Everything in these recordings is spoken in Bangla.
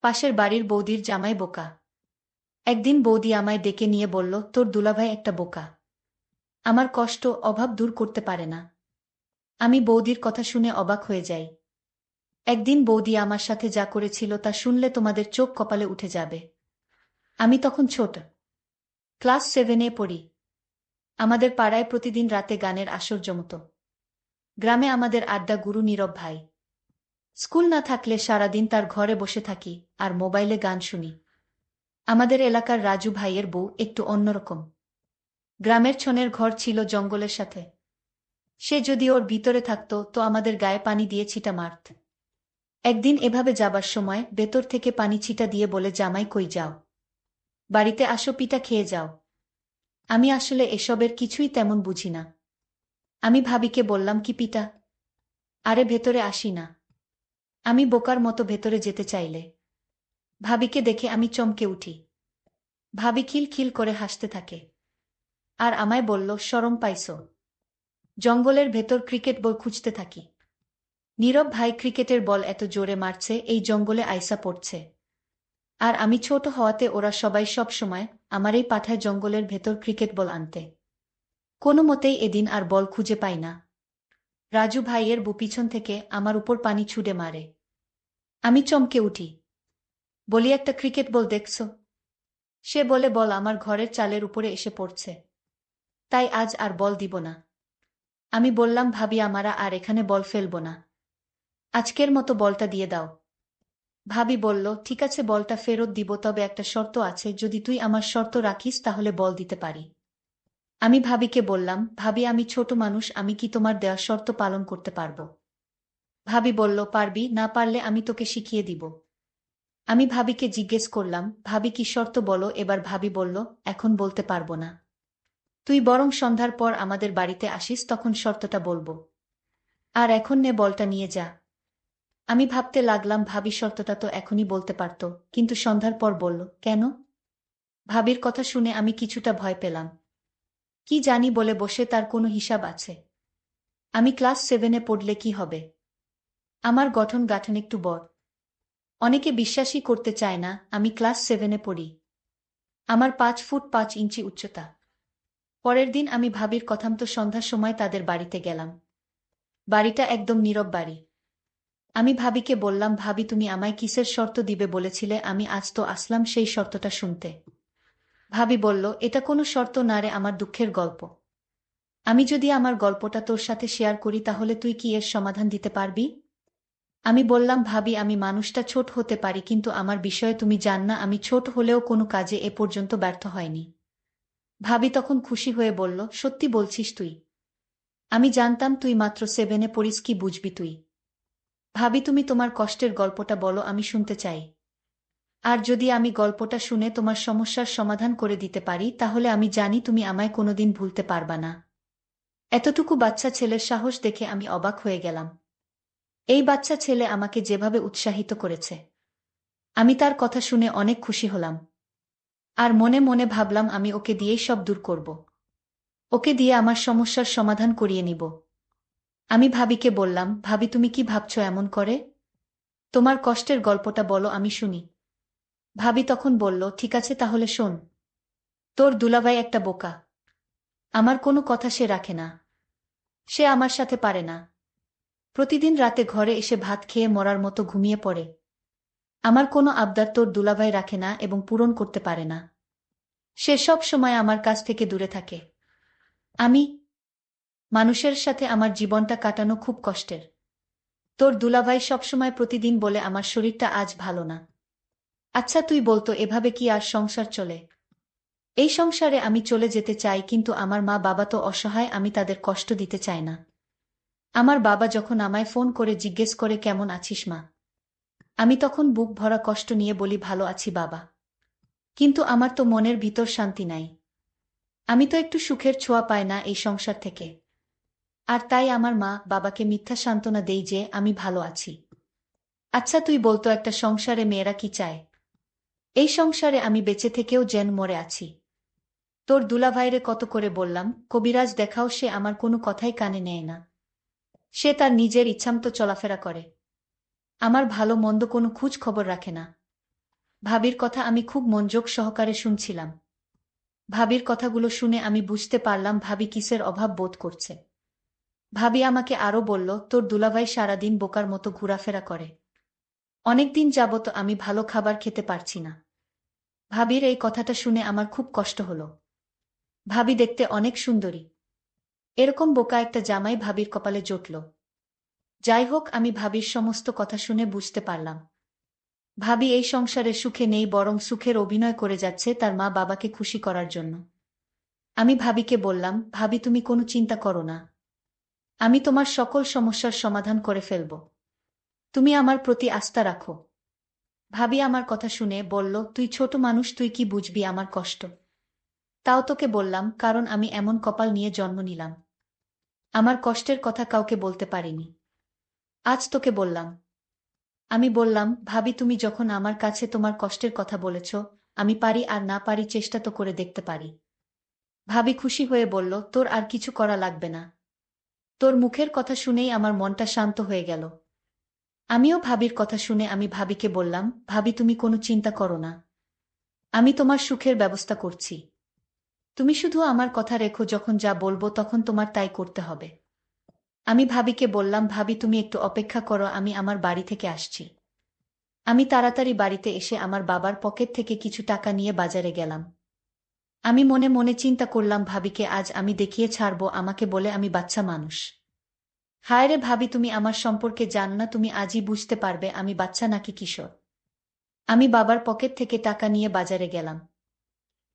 পাশের বাড়ির বৌদির জামাই বোকা। একদিন বৌদি আমায় ডেকে নিয়ে বলল, তোর দুলাভাই একটা বোকা। আমার কষ্ট অভাব দূর করতে পারে না। আমি বৌদির কথা শুনে অবাক হয়ে যাই। একদিন বৌদি আমার সাথে যা করেছিল তা শুনলে তোমাদের চোখ কপালে উঠে যাবে। আমি তখন ছোট, ক্লাস 7-এ পড়ি। আমাদের পাড়ায় প্রতিদিন রাতে গানের আসর জমত। গ্রামে আমাদের আড্ডা গুরু নীরব ভাই। স্কুল না থাকলে সারাদিন তার ঘরে বসে থাকি আর মোবাইলে গান শুনি। আমাদের এলাকার রাজু ভাইয়ের বউ একটু অন্যরকম। গ্রামের ছনের ঘর ছিল জঙ্গলের সাথে। সে যদি ওর ভিতরে থাকত তো আমাদের গায়ে পানি দিয়ে ছিটা মারত। একদিন এভাবে যাবার সময় ভেতর থেকে পানি ছিটা দিয়ে বলে, জামাই কই যাও? বাড়িতে আসো, পিঠা খেয়ে যাও। আমি আসলে এসবের কিছুই তেমন বুঝি না। আমি ভাবিকে বললাম, কি পিঠা? আরে ভেতরে আসি না। আমি বোকার মতো ভেতরে যেতে চাইলে ভাবিকে দেখে আমি চমকে উঠি। ভাবি খিল খিল করে হাসতে থাকে আর আমায় বলল, শরম পাইছো? জঙ্গলের ভেতর ক্রিকেট বল খুঁজতে থাকি। নীরব ভাই ক্রিকেটের বল এত জোরে মারছে এই জঙ্গলে আইসা পড়ছে। আর আমি ছোট হওয়াতে ওরা সবাই সব সময় আমারই পাঠায় জঙ্গলের ভেতর ক্রিকেট বল আনতে। কোনো মতেই এদিন আর বল খুঁজে পাই না। রাজু ভাইয়ের বউ পিছন থেকে আমার উপর পানি ছুঁড়ে মারে। আমি চমকে উঠি। বলি, একটা ক্রিকেট বল দেখছো? সে বলে, বল আমার ঘরের চালের উপরে এসে পড়ছে, তাই আজ আর বল দিব না। আমি বললাম, ভাবি আমারা আর এখানে বল ফেলবো না। আজকের মতো বলটা দিয়ে দাও। ভাবি বলল, ঠিক আছে বলটা ফেরত দিব, তবে একটা শর্ত আছে, যদি তুই আমার শর্ত রাখিস তাহলে বল দিতে পারি। আমি ভাবিকে বললাম, ভাবি আমি ছোট মানুষ, আমি কি তোমার দেওয়া শর্ত পালন করতে পারবো? ভাবি বলল, পারবি, না পারলে আমি তোকে শিখিয়ে দিব। আমি ভাবিকে জিজ্ঞেস করলাম, ভাবি কি শর্ত বলো? এবার ভাবি বলল, এখন বলতে পারবো না। তুই বরং সন্ধ্যার পর আমাদের বাড়িতে আসিস, তখন শর্তটা বলবো। আর এখন নে বলটা নিয়ে যা। আমি ভাবতে লাগলাম, ভাবি শর্তটা তো এখনই বলতে পারত, কিন্তু সন্ধ্যার পর বলল কেন? ভাবির কথা শুনে আমি কিছুটা ভয় পেলাম। কি জানি বলে বসে তার কোনো হিসাব আছে? আমি ক্লাস 7-এ পড়লে কি হবে? আমার গঠন গাঠন একটু বড়। অনেকে বিশ্বাসই করতে চায় না আমি ক্লাস 7-এ পড়ি। আমার 5 ফুট 5 ইঞ্চি উচ্চতা। পরের দিন আমি ভাবির কথামতো সন্ধ্যার সময় তাদের বাড়িতে গেলাম। বাড়িটা একদম নীরব বাড়ি। আমি ভাবিকে বললাম, ভাবি তুমি আমায় কিসের শর্ত দিবে বলেছিলে, আমি আজ তো আসলাম সেই শর্তটা শুনতে। ভাবি বলল, এটা কোনো শর্ত না রে, আমার দুঃখের গল্প। আমি যদি আমার গল্পটা তোর সাথে শেয়ার করি তাহলে তুই কি এর সমাধান দিতে পারবি? আমি বললাম, ভাবি আমি মানুষটা ছোট হতে পারি, কিন্তু আমার বিষয়ে তুমি জান না, আমি ছোট হলেও কোনো কাজে এ পর্যন্ত ব্যর্থ হয়নি। ভাবি তখন খুশি হয়ে বলল, সত্যি বলছিস তুই? আমি জানতাম তুই মাত্র 7-এ পড়িস, কি বুঝবি তুই। ভাবি তুমি তোমার কষ্টের গল্পটা বলো, আমি শুনতে চাই। আর যদি আমি গল্পটা শুনে তোমার সমস্যার সমাধান করে দিতে পারি তাহলে আমি জানি তুমি আমায় কোনোদিন ভুলতে পারবা না। এতটুকু বাচ্চা ছেলের সাহস দেখে আমি অবাক হয়ে গেলাম। এই বাচ্চা ছেলে আমাকে যেভাবে উৎসাহিত করেছে, আমি তার কথা শুনে অনেক খুশি হলাম। আর মনে মনে ভাবলাম আমি ওকে দিয়েই সব দূর করব। ওকে দিয়ে আমার সমস্যার সমাধান করিয়ে নিব। আমি ভাবিকে বললাম, ভাবি তুমি কি ভাবছো এমন করে? তোমার কষ্টের গল্পটা বলো, আমি শুনি। ভাবি তখন বলল, ঠিক আছে তাহলে শোন। তোর দুলাভাই একটা বোকা। আমার কোনো কথা সে রাখে না। সে আমার সাথে পারে না। প্রতিদিন রাতে ঘরে এসে ভাত খেয়ে মরার মতো ঘুমিয়ে পড়ে। আমার কোনো আবদার তোর দুলাভাই রাখে না এবং পূরণ করতে পারে না। সে সব সময় আমার কাছ থেকে দূরে থাকে। আমি মানুষের সাথে আমার জীবনটা কাটানো খুব কষ্টের। তোর দুলাভাই সবসময় প্রতিদিন বলে আমার শরীরটা আজ ভালো না। আচ্ছা তুই বলতো এভাবে কি আর সংসার চলে? এই সংসারে আমি চলে যেতে চাই, কিন্তু আমার মা বাবা তো অসহায়, আমি তাদের কষ্ট দিতে চাই না। আমার বাবা যখন আমায় ফোন করে জিজ্ঞেস করে কেমন আছিস মা, আমি তখন বুক ভরা কষ্ট নিয়ে বলি, ভালো আছি বাবা। কিন্তু আমার তো মনের ভিতর শান্তি নাই। আমি তো একটু সুখের ছোঁয়া পাই না এই সংসার থেকে। আর তাই আমার মা বাবাকে মিথ্যা সান্ত্বনা দেই যে আমি ভালো আছি। আচ্ছা তুই বলতো একটা সংসারে মেয়েরা কি চায়? এই সংসারে আমি বেঁচে থেকেও যেন মরে আছি। তোর দুলাভাইরে কত করে বললাম, কবিরাজ দেখাও, সে আমার কোনো কথাই কানে নেয় না। সে তার নিজের ইচ্ছামতো চলাফেরা করে। আমার ভালো মন্দ কোনো খোঁজ খবর রাখে না। ভাবির কথা আমি খুব মনোযোগ সহকারে শুনছিলাম। ভাবির কথাগুলো শুনে আমি বুঝতে পারলাম ভাবি কিসের অভাব বোধ করছে। ভাবি আমাকে আরও বলল, তোর দুলাভাই সারাদিন বোকার মতো ঘোরাফেরা করে। অনেকদিন যাবত আমি ভালো খাবার খেতে পারছি না। ভাবির এই কথাটা শুনে আমার খুব কষ্ট হলো। ভাবি দেখতে অনেক সুন্দরী। এরকম বোকা একটা জামাই ভাবির কপালে জুটল। যাই হোক, আমি ভাবির সমস্ত কথা শুনে বুঝতে পারলাম ভাবি এই সংসারে সুখে নেই, বরং সুখের অভিনয় করে যাচ্ছে তার মা বাবাকে খুশি করার জন্য। আমি ভাবিকে বললাম, ভাবি তুমি কোনো চিন্তা করো না, আমি তোমার সকল সমস্যার সমাধান করে ফেলব। তুমি আমার প্রতি আস্থা রাখো। ভাবি আমার কথা শুনে বলল, তুই ছোট মানুষ, তুই কি বুঝবি আমার কষ্ট। তাও তোকে বললাম, কারণ আমি এমন কপাল নিয়ে জন্ম নিলাম। আমার কষ্টের কথা কাউকে বলতে পারিনি। আজ তোকে বললাম। আমি বললাম, ভাবি তুমি যখন আমার কাছে তোমার কষ্টের কথা বলেছ, আমি পারি আর না পারি চেষ্টা তো করে দেখতে পারি। ভাবি খুশি হয়ে বলল, তোর আর কিছু করা লাগবে না। তোর মুখের কথা শুনেই আমার মনটা শান্ত হয়ে গেল। আমিও ভাবির কথা শুনে আমি ভাবিকে বললাম, ভাবি তুমি কোনো চিন্তা করো না, আমি তোমার সুখের ব্যবস্থা করছি। তুমি শুধু আমার কথা রেখো, যখন যা বলবো তখন তোমার তাই করতে হবে। আমি ভাবিকে বললাম, ভাবি তুমি একটু অপেক্ষা করো, আমি আমার বাড়ি থেকে আসছি। আমি তাড়াতাড়ি বাড়িতে এসে আমার বাবার পকেট থেকে কিছু টাকা নিয়ে বাজারে গেলাম। আমি মনে মনে চিন্তা করলাম, ভাবিকে আজ আমি দেখিয়ে ছাড়বো আমাকে বলে আমি বাচ্চা মানুষ। হায় রে ভাবি, তুমি আমার সম্পর্কে জানো না, তুমি আজই বুঝতে পারবে আমি বাচ্চা নাকি কিশোর। আমি বাবার পকেট থেকে টাকা নিয়ে বাজারে গেলাম।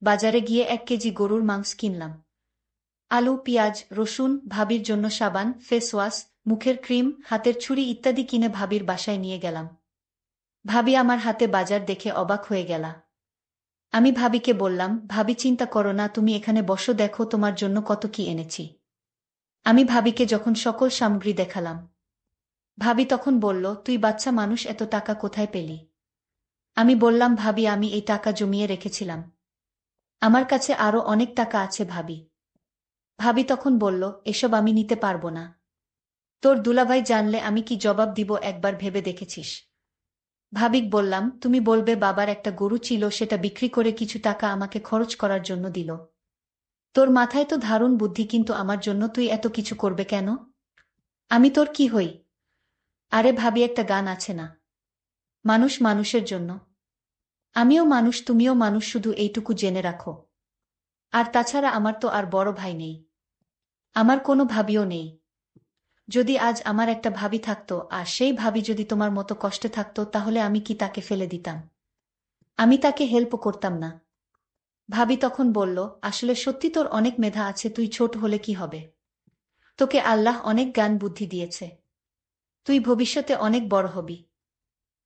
বাজারে গিয়ে 1 কেজি গরুর মাংস কিনলাম। আলু, পেঁয়াজ, রসুন, ভাবির জন্য সাবান, ফেস ওয়াশ, মুখের ক্রিম, হাতের ছুরি ইত্যাদি কিনে ভাবির বাসায় নিয়ে গেলাম। ভাবি আমার হাতে বাজার দেখে অবাক হয়ে গেলা। আমি ভাবিকে বললাম, ভাবি চিন্তা করো না, তুমি এখানে বসো, দেখো তোমার জন্য কত কি এনেছি। আমি ভাবিকে যখন সকল সামগ্রী দেখালাম, ভাবি তখন বলল, তুই বাচ্চা মানুষ, এত টাকা কোথায় পেলি। আমি বললাম, ভাবি আমি এই টাকা জমিয়ে রেখেছিলাম, আমার কাছে আরো অনেক টাকা আছে ভাবি। ভাবি তখন বলল, এসব আমি নিতে পারবো না। তোর দুলাভাই জানলে আমি কি জবাব দিব, একবার ভেবে দেখেছিস। ভাবিক বললাম, তুমি বলবে বাবার একটা গরু ছিল, সেটা বিক্রি করে কিছু টাকা আমাকে খরচ করার জন্য দিল। তোর মাথায় তো দারুণ বুদ্ধি, কিন্তু আমার জন্য তুই এত কিছু করবে কেন। আমি তোর কি হই। আরে ভাবি, একটা গান আছে না, মানুষ মানুষের জন্য। আমিও মানুষ, তুমিও মানুষ, শুধু এইটুকু জেনে রাখো। আর তাছাড়া আমার তো আর বড় ভাই নেই, আমার কোনো ভাবিও নেই। যদি আজ আমার একটা ভাবি থাকতো, আর সেই ভাবি যদি তোমার মতো কষ্টে থাকতো, তাহলে আমি কি তাকে ফেলে দিতাম। আমি তাকে হেল্প করতাম না। ভাবি তখন বলল, আসলে সত্যি তোর অনেক মেধা আছে, তুই ছোট হলে কি হবে, তোকে আল্লাহ অনেক জ্ঞান বুদ্ধি দিয়েছে, তুই ভবিষ্যতে অনেক বড় হবি।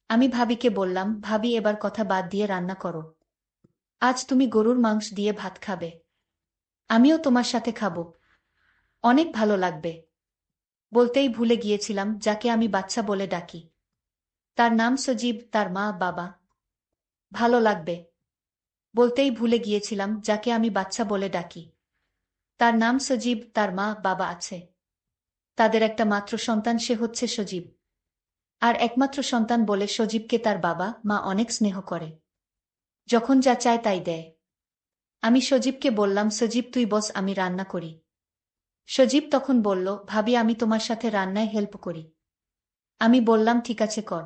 আমি ভাবিকে বললাম, ভাবি এবার কথা বাদ দিয়ে রান্না করো। আজ তুমি গরুর মাংস দিয়ে ভাত খাবে, আমিও তোমার সাথে খাবো, অনেক ভালো লাগবে। বলতেই ভুলে গিয়েছিলাম, যাকে আমি বাচ্চা বলে ডাকি, তার নাম সজীব, তার মা বাবা। ভালো লাগবে। বলতেই ভুলে গিয়েছিলাম, যাকে আমি বাচ্চা বলে ডাকি, তার নাম সজীব, তার মা বাবা আছে। তাদের একটা মাত্র সন্তান, সে হচ্ছে সজীব। আর একমাত্র সন্তান বলে সজীবকে তার বাবা মা অনেক স্নেহ করে, যখন যা চায় তাই দেয়। আমি সজীবকে বললাম, সজীব তুই বস, আমি রান্না করি। সজীব তখন বলল, ভাবি আমি তোমার সাথে রান্নায় হেল্প করি। আমি বললাম, ঠিক আছে কর।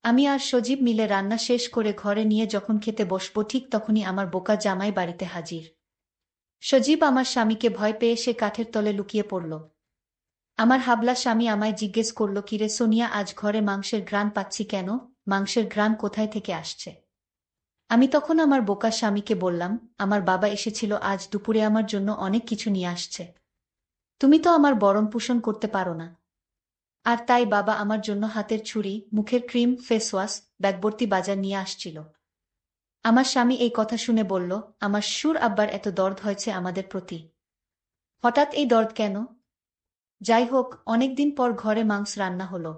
আমি আর সজীব মিলে রান্না শেষ করে ঘরে নিয়ে যখন খেতে বসবো, ঠিক তখনই আমার বোকা জামাই বাড়িতে হাজির। সজীব আমার স্বামীকে ভয় পেয়ে সে কাঠের তলে লুকিয়ে পড়ল। আমার হাবলা স্বামী আমায় জিজ্ঞেস করল, কিরে সোনিয়া, আজ ঘরে মাংসের ঘ্রাণ পাচ্ছি কেন, মাংসের ঘ্রাণ কোথায় থেকে আসছে। আমি তখন আমার বোকা স্বামীকে বললাম, আমার বাবা এসেছিল আজ দুপুরে, আমার জন্য অনেক কিছু নিয়ে আসছে। তুমি তো আমার ভরণ পোষণ করতে পারো না, আর তাই বাবা আমার জন্য হাতের ছুরি, মুখের ক্রিম, ফেস ওয়াশ, ব্যাগভর্তি বাজার নিয়ে আসছিল। আমার স্বামী এই কথা শুনে বলল, আমার সুর আব্বার এত দরদ হয়েছে আমাদের প্রতি, হঠাৎ এই দরদ কেন। যাই হোক, অনেকদিন পর ঘরে মাংস রান্না হলো,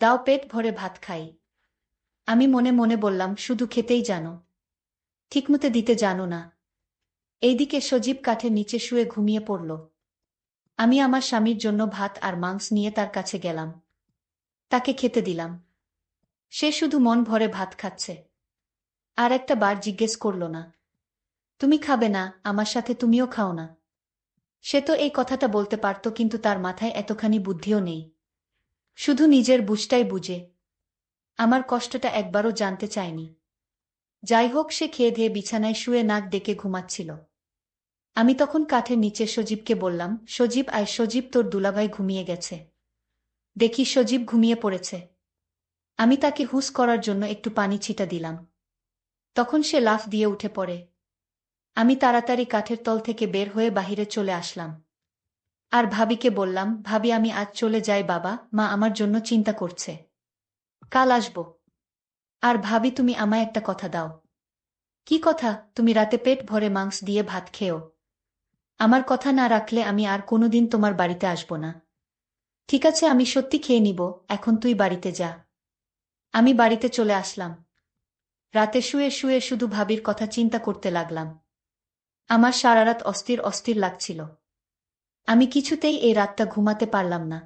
দাও পেট ভরে ভাত খাই। আমি মনে মনে বললাম, শুধু খেতেই জানো, ঠিকমতো দিতে জানো না। এইদিকে সজীব কাঠের নিচে শুয়ে ঘুমিয়ে পড়ল। আমি আমার স্বামীর জন্য ভাত আর মাংস নিয়ে তার কাছে গেলাম, তাকে খেতে দিলাম। সে শুধু মন ভরে ভাত খাচ্ছে। আর একটা বার জিজ্ঞেস করল না, তুমি খাবে না, আমার সাথে তুমিও খাও না। সে তো এই কথাটা বলতে পারত, কিন্তু তার মাথায় এতখানি বুদ্ধিও নেই। শুধু নিজের বুঝটাই বুঝে। আমার কষ্টটা একবারও জানতে চায়নি। যাই হোক, সে খেয়ে ধেয়ে বিছানায় শুয়ে নাক ডেকে ঘুমাচ্ছিল। আমি তখন কাঠের নিচে সজীবকে বললাম, সজীব আয়, সজীব তোর দুলাভাই ঘুমিয়ে গেছে। দেখি সজীব ঘুমিয়ে পড়েছে। আমি তাকে হুঁশ করার জন্য একটু পানি ছিটা দিলাম। তখন সে লাফ দিয়ে উঠে পড়ে। আমি তাড়াতাড়ি কাঠের তল থেকে বের হয়ে বাহিরে চলে আসলাম। আর ভাবিকে বললাম, ভাবি আমি আজ চলে যাই, বাবা মা আমার জন্য চিন্তা করছে। কাল আসব। আর ভাবি তুমি আমায় একটা কথা দাও। কি কথা? তুমি রাতে পেট ভরে মাংস দিয়ে ভাত খেও। আমার কথা না রাখলে আমি আর কোনোদিন তোমার বাড়িতে আসব না। ঠিক আছে, আমি সত্যি খেয়ে নিব, এখন তুই বাড়িতে যা। আমি বাড়িতে চলে আসলাম। রাতে শুয়ে শুয়ে শুধু ভাবির কথা চিন্তা করতে লাগলাম। আমার সারারাত অস্থির অস্থির লাগছিল। আমি কিছুতেই এই রাতটা ঘুমাতে পারলাম না।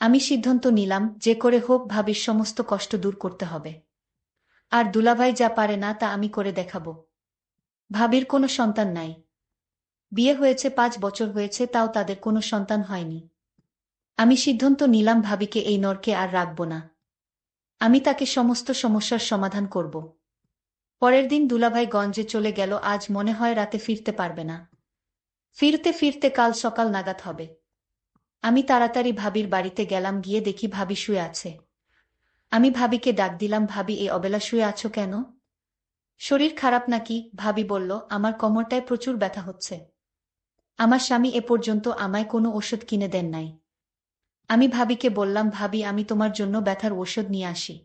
আমি সিদ্ধান্ত নিলাম, যে করে হোক ভাবির সমস্ত কষ্ট দূর করতে হবে। আর দুলাভাই যা পারে না তা আমি করে দেখাব। ভাবির কোনো সন্তান নাই। বিয়ে হয়েছে 5 বছর হয়েছে, তাও তাদের কোনো সন্তান হয়নি। আমি সিদ্ধান্ত নিলাম ভাবিকে এই নরকে আর রাখব না। আমি তাকে সমস্ত সমস্যার সমাধান করব। পরের দিন দুলাভাই গঞ্জে চলে গেল। আজ মনে হয় রাতে ফিরতে পারবে না। ফিরতে ফিরতে কাল সকাল নাগাদ হবে। আমি তাড়াতাড়ি ভাবির বাড়িতে গেলাম, গিয়ে দেখি ভাবি শুয়ে আছে। আমি ভাবিকে ডাক দিলাম, ভাবি এই অবেলা শুয়ে আছো কেন? শরীর খারাপ নাকি? ভাবি বলল, আমার কোমরটায় প্রচুর ব্যথা হচ্ছে। আমার স্বামী এ পর্যন্ত আমায় কোনো ওষুধ কিনে দেন নাই। আমি ভাবিকে বললাম, ভাবি আমি তোমার জন্য ব্যথার ওষুধ নিয়ে আসি।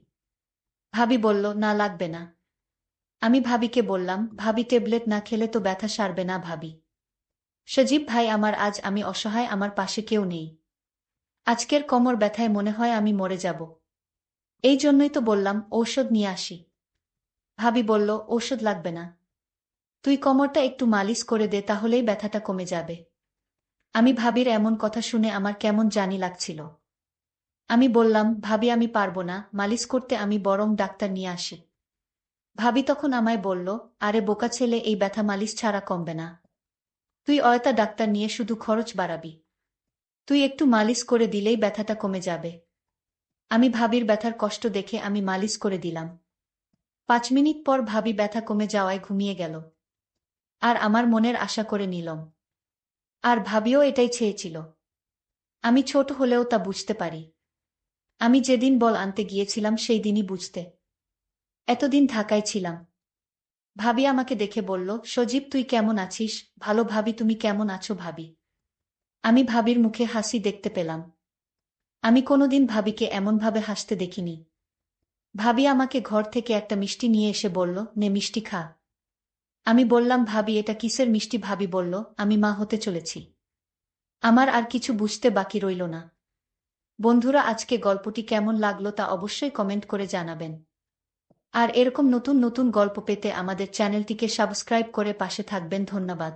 ভাবি বলল, না লাগবে না। আমি ভাবিকে বললাম, ভাবি ট্যাবলেট না খেলে তো ব্যথা সারবে না ভাবি। সজীব ভাই আমার, আজ আমি অসহায়, আমার পাশে কেউ নেই। আজকের কোমর ব্যথায় মনে হয় আমি মরে যাব। এই জন্যই তো বললাম ঔষধ নিয়ে আসি। ভাবি বলল, ঔষধ লাগবে না। তুই কোমরটা একটু মালিশ করে দে, তাহলেই ব্যথাটা কমে যাবে। আমি ভাবির এমন কথা শুনে আমার কেমন জানি লাগছিল। আমি বললাম, ভাবি আমি পারবো না মালিশ করতে, আমি বরং ডাক্তার নিয়ে আসি। ভাবি তখন আমায় বলল, আরে বোকা ছেলে, এই ব্যথা মালিশ ছাড়া কমবে না। তুই অয়তা ডাক্তার নিয়ে শুধু খরচ বাড়াবি। তুই একটু মালিশ করে দিলেই ব্যথাটা কমে যাবে। আমি ভাবির ব্যথার কষ্ট দেখে আমি মালিশ করে দিলাম। 5 মিনিট পর ভাবি ব্যথা কমে যাওয়ায় ঘুমিয়ে গেল। আর আমার মনের আশা করে নিলাম। আর ভাবিও এটাই চেয়েছিল। আমি ছোট হলেও তা বুঝতে পারি। আমি যেদিন বল আনতে গিয়েছিলাম সেই দিনই বুঝতে। এতদিন ঢাকায় ছিলাম। ভাবি আমাকে দেখে বলল, সজীব তুই কেমন আছিস? ভালো ভাবি, তুমি কেমন আছো ভাবি? আমি ভাবির মুখে হাসি দেখতে পেলাম। আমি কোনোদিন ভাবিকে এমনভাবে হাসতে দেখিনি। ভাবি আমাকে ঘর থেকে একটা মিষ্টি নিয়ে এসে বলল, নে মিষ্টি খা। আমি বললাম, ভাবি এটা কিসের মিষ্টি? ভাবি বলল, আমি মা হতে চলেছি। আমার আর কিছু বুঝতে বাকি রইল না। বন্ধুরা, আজকে গল্পটি কেমন লাগলো তা অবশ্যই কমেন্ট করে জানাবেন। আর এরকম নতুন নতুন গল্প পেতে আমাদের চ্যানেলটিকে সাবস্ক্রাইব করে পাশে থাকবেন। ধন্যবাদ।